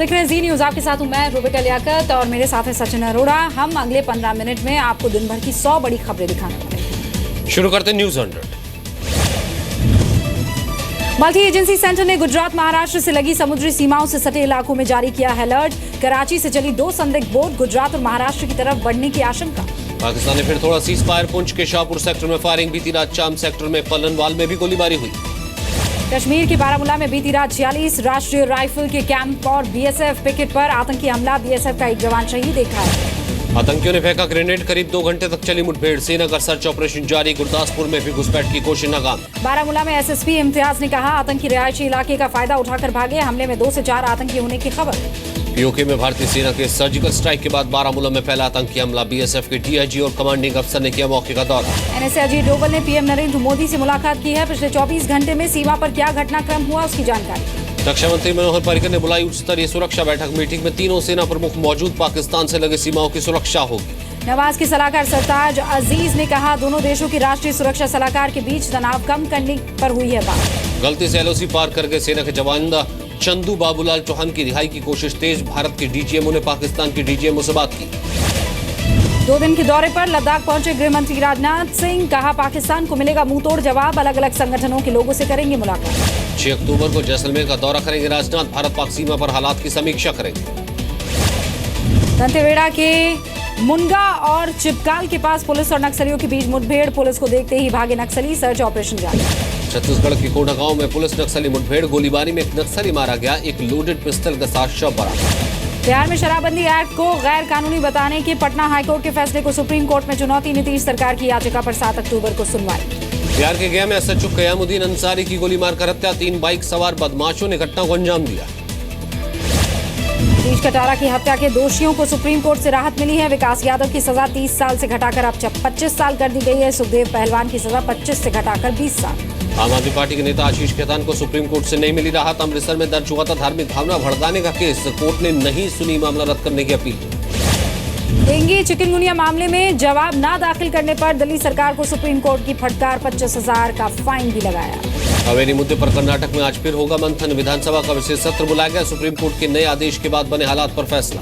देख रहे हैं जी न्यूज, आपके साथ हूं मैं रुबिका लियाकत और मेरे साथ है सचिन अरोड़ा। हम अगले 15 मिनट में आपको दिन भर की 100 बड़ी खबरें दिखाने वाले हैं। शुरू करते हैं न्यूज 100। मल्टी एजेंसी सेंटर ने गुजरात महाराष्ट्र से लगी समुद्री सीमाओं से सटे इलाकों में जारी किया है अलर्ट। कराची से चली 2 संदिग्ध बोट गुजरात और महाराष्ट्र की तरफ बढ़ने की आशंका। पाकिस्तान ने फिर थोड़ा सीज फायर। पुंछ के शाहपुर सेक्टर में फायरिंग। बीती रात चाम सेक्टर में पलनवाल में भी गोलीबारी हुई। कश्मीर के बारामूला में बीती रात 46 राष्ट्रीय राइफल के कैंप और बीएसएफ पिकेट पर आतंकी हमला। बीएसएफ का एक जवान शहीद देखा है। आतंकियों ने फेंका ग्रेनेड। करीब 2 घंटे तक चली मुठभेड़। सेना का सर्च ऑपरेशन जारी। गुरदासपुर में भी घुसपैठ की कोशिश नाकाम। बारामूला में एसएसपी इम्तियाज ने कहा आतंकी रिहायशी इलाके का फायदा उठाकर भागे। हमले में 2 से 4 आतंकी होने की खबर। पीओके में भारतीय सेना के सर्जिकल स्ट्राइक के बाद बारामूला में फैला आतंकी हमला। बीएसएफ के डीआईजी और कमांडिंग अफसर ने किया मौके का दौरा। एनएसए अजीत डोभाल ने पीएम नरेंद्र मोदी से मुलाकात की है। पिछले 24 घंटे में सीमा पर क्या घटनाक्रम हुआ उसकी जानकारी। रक्षा मंत्री मनोहर पर्रिकर ने बुलाई उच्च स्तरीय सुरक्षा बैठक। मीटिंग में तीनों सेना प्रमुख मौजूद। पाकिस्तान से लगे सीमाओं की सुरक्षा होगी। नवाज के सलाहकार सरताज अजीज ने कहा दोनों देशों की राष्ट्रीय सुरक्षा सलाहकार के बीच तनाव कम करने पर हुई है बात। गलती से एलओसी पार कर गए सेना के जवान चंदू बाबूलाल चौहान की रिहाई की कोशिश तेज। भारत के डीजीएमओ ने पाकिस्तान के डीजीएमओ से बात की। 2 दिन के दौरे पर लद्दाख पहुंचे गृह मंत्री राजनाथ सिंह। कहा पाकिस्तान को मिलेगा मुंहतोड़ जवाब। अलग अलग संगठनों के लोगों से करेंगे मुलाकात। 6 अक्टूबर को जैसलमेर का दौरा करेंगे राजनाथ। भारत पाक सीमा पर हालात की समीक्षा करेंगे। दंतेवाड़ा के मुनगा और चिपकाल के पास पुलिस और नक्सलियों के बीच मुठभेड़। पुलिस को देखते ही भागे नक्सली। सर्च ऑपरेशन जारी। छत्तीसगढ़ के कोंडा गांव में पुलिस नक्सली मुठभेड़। गोलीबारी में एक नक्सली मारा गया। एक लोडेड पिस्टल के साथ शव बरामद। बिहार में शराबबंदी एक्ट को गैर कानूनी बताने के पटना हाईकोर्ट के फैसले को सुप्रीम कोर्ट में चुनौती। नीतीश सरकार की याचिका पर 7 अक्टूबर को सुनवाई। बिहार के गया में एसएचओ कयामुद्दीन अंसारी की गोली मारकर हत्या। 3 बाइक सवार बदमाशों ने घटना को अंजाम दिया। नीतीश कटारा की हत्या के दोषियों को सुप्रीम कोर्ट से राहत मिली है। विकास यादव की सजा 30 साल से घटाकर अब 25 साल कर दी गई है। सुखदेव पहलवान की सजा 25 से घटाकर 20 साल। आम आदमी पार्टी के नेता आशीष खेतान को सुप्रीम कोर्ट से नहीं मिली राहत। अमृतसर में दर्ज हुआ था धार्मिक भावना भड़काने का केस। कोर्ट ने नहीं सुनी मामला रद्द करने की अपील। डेंगू चिकनगुनिया मामले में जवाब ना दाखिल करने पर दिल्ली सरकार को सुप्रीम कोर्ट की फटकार। 25,000 का फाइन भी लगाया। कावेरी मुद्दे पर कर्नाटक में आज फिर होगा मंथन। विधानसभा का विशेष सत्र बुलाया गया। सुप्रीम कोर्ट के नए आदेश के बाद बने हालात पर फैसला।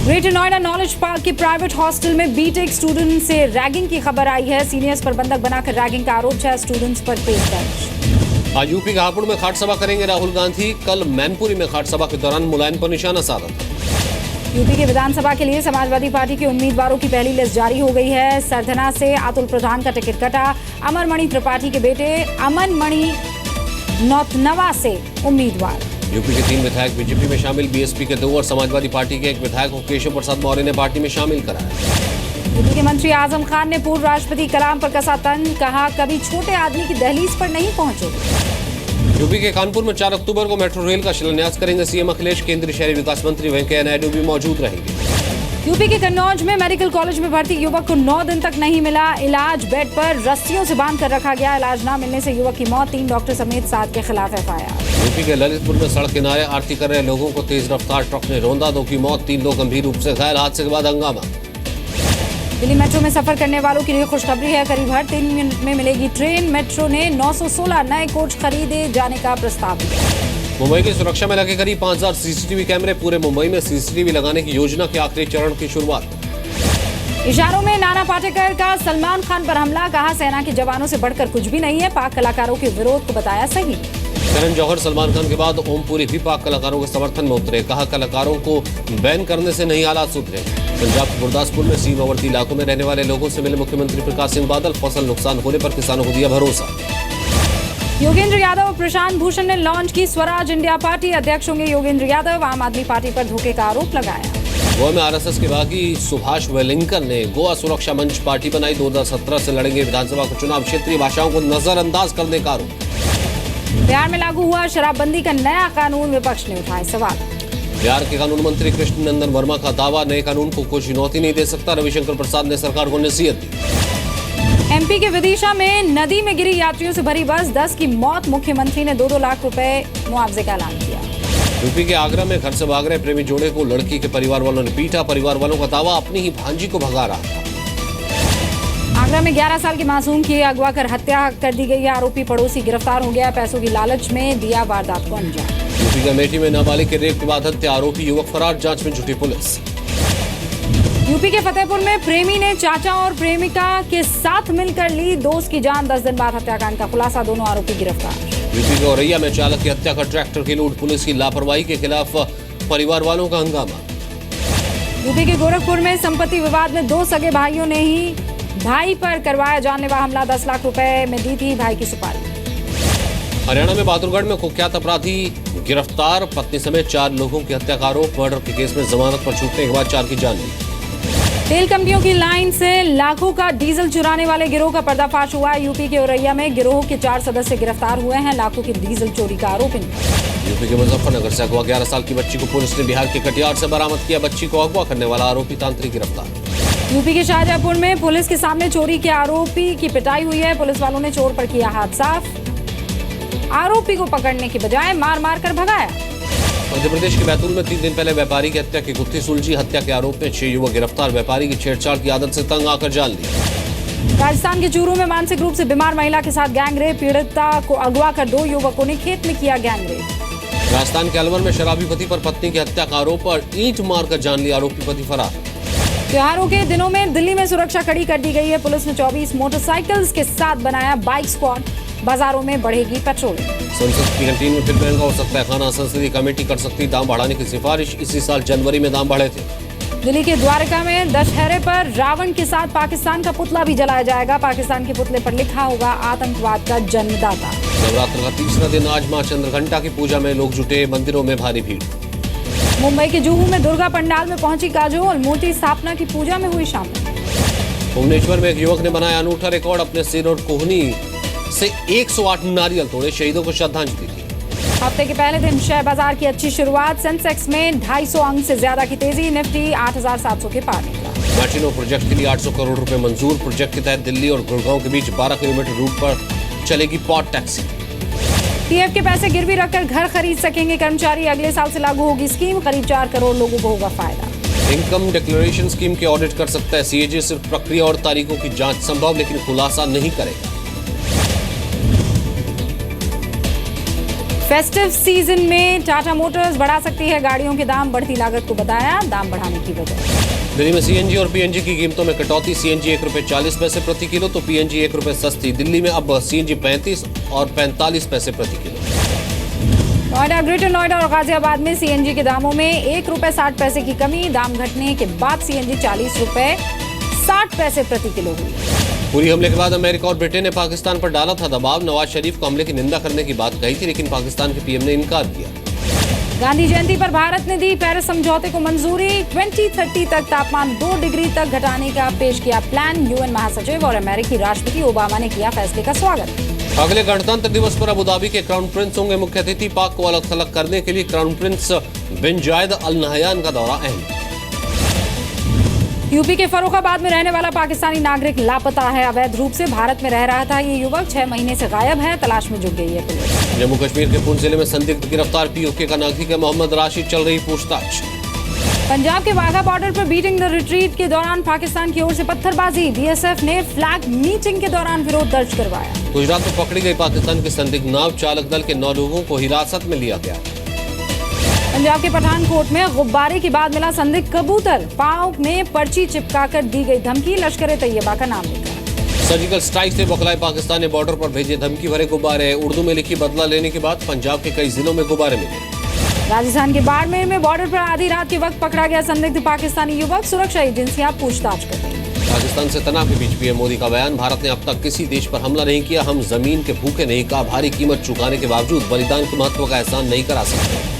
ग्रेटर नोएडा नॉलेज पार्क के प्राइवेट हॉस्टल में बीटेक स्टूडेंट से रैगिंग की खबर आई है। सीनियर्स प्रबंधक बनाकर रैगिंग का आरोप। 6 स्टूडेंट्स पर केस दर्ज। आज यूपी के हापुड़ में खाट सभा करेंगे राहुल गांधी। कल मैनपुरी में खाट सभा के दौरान मुलायम पर निशाना साधा था। यूपी के विधानसभा के लिए समाजवादी पार्टी के उम्मीदवारों की पहली लिस्ट जारी हो गई है। सरधना से अतुल प्रधान का टिकट कटा। अमरमणि त्रिपाठी के बेटे अमनमणि नौतनवा से उम्मीदवार। यूपी के 3 विधायक बीजेपी में शामिल। बीएसपी के 2 और समाजवादी पार्टी के 1 विधायक को केशव प्रसाद मौर्य ने पार्टी में शामिल कराया। यूपी के मंत्री आजम खान ने पूर्व राष्ट्रपति कलाम पर कसा तंज। कहा कभी छोटे आदमी की दहलीज पर नहीं पहुंचोगे। यूपी के कानपुर में 4 अक्टूबर को मेट्रो रेल का शिलान्यास करेंगे सीएम अखिलेश। केंद्रीय शहरी विकास मंत्री वेंकैया नायडू भी मौजूद रहेंगे। यूपी के कन्नौज में मेडिकल कॉलेज में भर्ती युवक को 9 दिन तक नहीं मिला इलाज। बेड पर रस्सियों से बांध कर रखा गया। इलाज न मिलने से युवक की मौत। 3 डॉक्टर समेत 7 के खिलाफ एफआईआर। यूपी के ललितपुर में सड़क किनारे आरती कर रहे लोगों को तेज रफ्तार ट्रक ने रौंदा। 2 की मौत, 3 लोग गंभीर रूप से घायल। हादसे के बाद हंगामा। दिल्ली मेट्रो में सफर करने वालों के लिए खुशखबरी है। करीब हर 3 मिनट में मिलेगी ट्रेन। मेट्रो ने 916 नए कोच खरीदे जाने का प्रस्ताव दिया। मुंबई की सुरक्षा में लगे करीब 5000 सीसीटीवी कैमरे। पूरे मुंबई में सीसीटीवी लगाने की योजना के आखिरी चरण की शुरुआत। इशारों में नाना पाटेकर का सलमान खान पर हमला। कहा सेना के जवानों से बढ़कर कुछ भी नहीं है। पाक कलाकारों के विरोध को बताया सही। करण जौहर सलमान खान के बाद ओमपुरी भी पाक कलाकारों के समर्थन में उतरे। कहा कलाकारों को बैन करने से नहीं हालात सुधरे। पंजाब के गुरदासपुर में सीमावर्ती इलाकों में रहने वाले लोगों से मिले मुख्यमंत्री प्रकाश सिंह बादल। फसल नुकसान होने पर किसानों को दिया भरोसा। योगेंद्र यादव और प्रशांत भूषण ने लॉन्च की स्वराज इंडिया पार्टी। अध्यक्ष होंगे योगेंद्र यादव। आम आदमी पार्टी पर धोखे का आरोप लगाया। गोवा में आरएसएस के बागी सुभाष वेलिंकर ने गोवा सुरक्षा मंच पार्टी बनाई। 2017 से लड़ेंगे विधानसभा का चुनाव। क्षेत्रीय भाषाओं को नजरअंदाज करने का आरोप। बिहार में लागू हुआ शराबबंदी का नया कानून। विपक्ष ने उठाए सवाल। बिहार के कानून मंत्री कृष्ण नंदन वर्मा का दावा नए कानून को कोई चुनौती नहीं दे सकता। रविशंकर प्रसाद ने सरकार को नसीहत दी। एमपी के विदिशा में नदी में गिरी यात्रियों से भरी बस। 10 की मौत। मुख्यमंत्री ने 2-2 लाख रुपए मुआवजे का ऐलान किया। यूपी के आगरा में घर से भाग रहे प्रेमी जोड़े को लड़की के परिवार वालों ने पीटा। परिवार वालों का दावा अपनी ही भांजी को भगा रहा था। आगरा में 11 साल के मासूम की अगवा कर हत्या कर दी गई है। आरोपी पड़ोसी गिरफ्तार हो गया। पैसों की लालच में दिया वारदात को अंजाम। यूपी के अमेठी में नाबालिग के रेप के बाद हत्या, आरोपी युवक फरार, जांच में जुटी पुलिस। यूपी के फतेहपुर में प्रेमी ने चाचा और प्रेमिका के साथ मिलकर ली दोस्त की जान, 10 दिन बाद हत्याकांड का खुलासा, दोनों आरोपी गिरफ्तार। यूपी के औरैया में चालक की हत्या का ट्रैक्टर की लूट, पुलिस की लापरवाही के खिलाफ परिवार वालों का हंगामा। यूपी के गोरखपुर में संपत्ति विवाद में 2 सगे भाइयों ने ही भाई पर करवाया जानलेवा हमला, 10 लाख रुपए में दी थी भाई की सुपारी। हरियाणा में बहादुरगढ़ में कुख्यात अपराधी गिरफ्तार, पत्नी समेत 4 लोगों की हत्या का आरोप, मर्डर के केस में जमानत पर छूटने के बाद 4 की जान ली। तेल कंपनियों की लाइन से लाखों का डीजल चुराने वाले गिरोह का पर्दाफाश हुआ है। यूपी के औरैया में गिरोह के 4 सदस्य गिरफ्तार हुए हैं, लाखों की डीजल चोरी का आरोप इनका। यूपी के मुजफ्फरनगर से अगवा 11 साल की बच्ची को पुलिस ने बिहार के कटिहार से बरामद किया, बच्ची को अगवा करने वाला आरोपी तांत्रिक गिरफ्तार। यूपी के शाहजहांपुर में पुलिस के सामने चोरी के आरोपी की पिटाई हुई है, पुलिस वालों ने चोर पर किया हाथ साफ, आरोपी को पकड़ने की बजाय मार मार कर भगाया। मध्य प्रदेश के बैतूल में 3 दिन पहले व्यापारी की हत्या की गुत्थी सुलझी, हत्या के आरोप में 6 युवक गिरफ्तार, व्यापारी की छेड़छाड़ की आदत से तंग आकर जान ली। राजस्थान के चूरू में मानसिक रूप से बीमार महिला के साथ गैंगरेप, पीड़िता को अगवा कर 2 युवकों ने खेत में किया गैंगरेप। राजस्थान के अलवर में शराबी पति पर पत्नी की हत्या का आरोप और ईंट मारकर जान ली, आरोपी पति फरार। त्योहारों के दिनों में दिल्ली में सुरक्षा कड़ी कर दी गई है, पुलिस ने 24 मोटरसाइकिल्स के साथ बनाया बाइक स्क्वाड, बाजारों में बढ़ेगी पेट्रोलिंग। संसद की कैंटीन में फिर महंगा हो सकता है खाना, संसदीय कमेटी कर सकती दाम बढ़ाने की सिफारिश, इसी साल जनवरी में दाम बढ़े थे। दिल्ली के द्वारका में दशहरे पर रावण के साथ पाकिस्तान का पुतला भी जलाया जाएगा, पाकिस्तान के पुतले पर लिखा होगा आतंकवाद का जन्मदाता। नवरात्र का तीसरा दिन आज मां चंद्रघंटा की पूजा में लोग जुटे, मंदिरों में भारी भीड़। मुंबई के जुहू में दुर्गा पंडाल में पहुंची काजोल, मूर्ति स्थापना की पूजा में हुई शामिल। भुवनेश्वर में एक युवक ने बनाया अनूठा रिकॉर्ड, अपने सिर और कोहनी से 108 नारियल तोड़े, शहीदों को श्रद्धांजलि दी। हफ्ते के पहले दिन शेयर बाजार की अच्छी शुरुआत, सेंसेक्स में 250 अंक से ज्यादा की तेजी, निफ्टी 8,700 के पार निकला। मैट्रिनो प्रोजेक्ट के लिए 800 करोड़ रुपए मंजूर, प्रोजेक्ट के तहत दिल्ली और गुड़गांव के बीच 12 किलोमीटर रूट पर चलेगी पॉड टैक्सी। पीएफ के पैसे गिरवी रखकर घर खरीद सकेंगे कर्मचारी, अगले साल से लागू होगी स्कीम, करीब 4 करोड़ लोगों को होगा फायदा। इनकम डिक्लेरेशन स्कीम के ऑडिट कर सकता है सीएजी, सिर्फ प्रक्रिया और तारीखों की जांच संभव, लेकिन खुलासा नहीं करेगा। फेस्टिव सीजन में टाटा मोटर्स बढ़ा सकती है गाड़ियों के दाम, बढ़ती लागत को बताया दाम बढ़ाने की वजह। दिल्ली में सीएनजी और पीएनजी की कीमतों में कटौती, सीएनजी 1 रुपए 40 पैसे प्रति किलो तो पीएनजी 1 रुपए सस्ती, दिल्ली में अब सीएनजी 35 और 45 पैसे प्रति किलो। नोएडा, ग्रेटर नोएडा और गाजियाबाद में सीएनजी के दामों में 1 रुपए 60 पैसे की कमी, दाम घटने के बाद सीएनजी 40 रुपए 60 पैसे प्रति किलो हुई। पूरी हमले के बाद अमेरिका और ब्रिटेन ने पाकिस्तान पर डाला था दबाव, नवाज शरीफ को हमले की निंदा करने की बात कही थी, लेकिन पाकिस्तान के पीएम ने इनकार किया। गांधी जयंती पर भारत ने दी पेरिस समझौते को मंजूरी, 2030 तक तापमान 2 डिग्री तक घटाने का पेश किया प्लान, यूएन महासचिव और अमेरिकी राष्ट्रपति ओबामा ने किया फैसले का स्वागत। अगले गणतंत्र दिवस पर अबुधाबी के क्राउन प्रिंस होंगे मुख्य अतिथि, पाक को अलग थलग करने के लिए क्राउन प्रिंस बिन जायद अल नहयान का दौरा अहम। यूपी के फर्रुखाबाद में रहने वाला पाकिस्तानी नागरिक लापता है, अवैध रूप से भारत में रह रहा था ये युवक, 6 महीने से गायब है, तलाश में जुट गई है पुलिस। जम्मू कश्मीर के पुंछ जिले में संदिग्ध गिरफ्तार, पीओके का नागरिक है मोहम्मद राशिद, चल रही पूछताछ। पंजाब के वाघा बॉर्डर पर बीटिंग द रिट्रीट के दौरान पाकिस्तान की ओर से पत्थरबाजी, बीएसएफ ने फ्लैग मीटिंग के दौरान विरोध दर्ज करवाया। गुजरात में पकड़ी गई पाकिस्तान के संदिग्ध नाव चालक दल के 9 लोगों को हिरासत में लिया गया। पंजाब के पठानकोट में गुब्बारे के बाद मिला संदिग्ध कबूतर, पांव में पर्ची चिपकाकर दी गई धमकी, लश्कर तैयबा का नाम लिखा। सर्जिकल स्ट्राइक से बौखलाए पाकिस्तान ने बॉर्डर पर भेजे धमकी भरे गुब्बारे, उर्दू में लिखी बदला लेने के बाद पंजाब के कई जिलों में गुब्बारे मिले। राजस्थान के बाड़मेर में बॉर्डर पर आधी रात के वक्त पकड़ा गया संदिग्ध पाकिस्तानी युवक, सुरक्षा एजेंसियां पूछताछ कर रही हैं। पाकिस्तान से तनाव के बीच पीएम मोदी का बयान, भारत ने अब तक किसी देश पर हमला नहीं किया, हम जमीन के भूखे नहीं, कहा भारी कीमत चुकाने के बावजूद बलिदान के महत्व का एहसान नहीं करा सकते।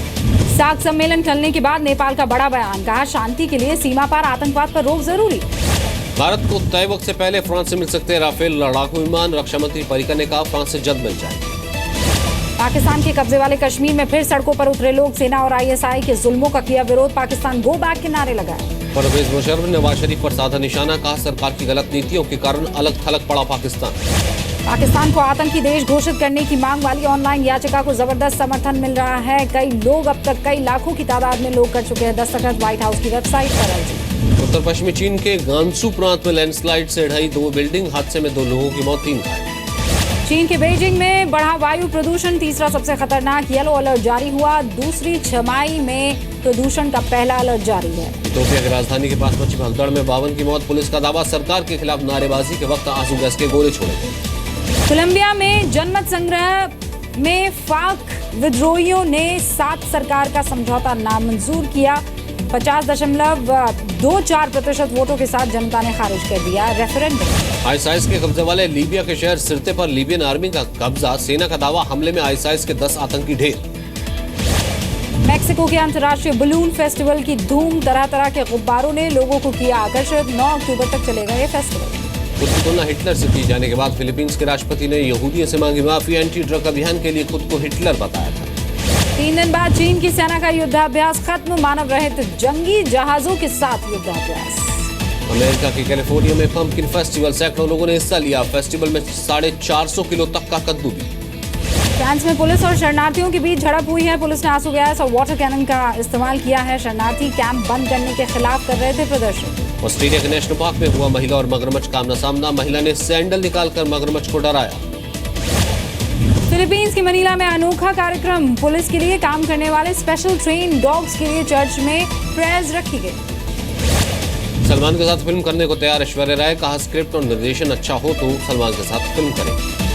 सार्क सम्मेलन टलने के बाद नेपाल का बड़ा बयान, कहा शांति के लिए सीमा पार आतंकवाद पर रोक जरूरी। भारत को तय वक्त से पहले फ्रांस से मिल सकते हैं राफेल लड़ाकू विमान, रक्षा मंत्री पर्रिकर ने कहा फ्रांस से जल्द मिल जाएंगे। पाकिस्तान के कब्जे वाले कश्मीर में फिर सड़कों पर उतरे लोग, सेना और आईएसआई के जुल्मों का किया विरोध, पाकिस्तान गो बैक के नारे लगाए। परवेज मुशर्रफ ने नवाज शरीफ पर साधा निशाना, कहा सरकार की गलत नीतियों के कारण अलग थलग पड़ा पाकिस्तान। पाकिस्तान को आतंकी देश घोषित करने की मांग वाली ऑनलाइन याचिका को जबरदस्त समर्थन मिल रहा है, कई लोग अब तक कई लाखों की तादाद में लोग कर चुके हैं दस्तखत, व्हाइट हाउस की वेबसाइट पर अर्जी। उत्तर पश्चिमी चीन के गांसू प्रांत में लैंडस्लाइड से ढही 2 बिल्डिंग, हादसे में 2 लोगों की मौत, 3 घायल। चीन के बीजिंग में बढ़ा वायु प्रदूषण, तीसरा सबसे खतरनाक येलो अलर्ट जारी हुआ। दूसरी छमाही में प्रदूषण का पहला अलर्ट जारी है। इथोपिया की राजधानी के पास मची भगदड़ में 52 की मौत। पुलिस का दावा, सरकार के खिलाफ नारेबाजी के वक्त आंसू गैस के गोले छोड़े गए। कोलंबिया में जनमत संग्रह में फाक विद्रोहियों ने 7 सरकार का समझौता नामंजूर किया। 50.24% वोटों के साथ जनता ने खारिज कर दिया रेफरेंडम। आईएसआईएस के कब्जे वाले लीबिया के शहर सिरते पर लीबियन आर्मी का कब्जा। सेना का दावा, हमले में आईएसआईएस के 10 आतंकी ढेर। मेक्सिको के अंतर्राष्ट्रीय बलून फेस्टिवल की धूम, तरह तरह के गुब्बारों ने लोगों को किया आकर्षित। 9 अक्टूबर तक चलेगा ये फेस्टिवल। खुद की तुलना हिटलर से की जाने के बाद फिलीपींस के राष्ट्रपति ने यहूदियों से मांगी माफी। एंटी ड्रग अभियान के लिए खुद को हिटलर बताया था। 3 दिन बाद चीन की सेना का युद्धाभ्यास खत्म, मानव रहित जंगी जहाजों के साथ युद्धाभ्यास। अमेरिका के कैलिफोर्निया में पंपकिन फेस्टिवल, सैकड़ों लोगों ने हिस्सा लिया। फेस्टिवल में 450 किलो तक का कद्दू भी। फ्रांस में पुलिस और शरणार्थियों के बीच झड़प हुई है। पुलिस ने आंसू गैस और वाटर कैनन का इस्तेमाल किया है। शरणार्थी कैंप बंद करने के खिलाफ कर रहे थे प्रदर्शन। ऑस्ट्रेलिया के नेशनल पार्क में हुआ महिला और मगरमच्छ का आमना सामना। महिला ने सैंडल निकालकर मगरमच्छ को डराया। फिलीपींस की मनीला में अनोखा कार्यक्रम, पुलिस के लिए काम करने वाले स्पेशल ट्रेन डॉग्स के लिए चर्च में प्रेयर्स रखी गई। सलमान के साथ फिल्म करने को तैयार ऐश्वर्या राय, कहा स्क्रिप्ट और निर्देशन अच्छा हो तो सलमान के साथ फिल्म करें।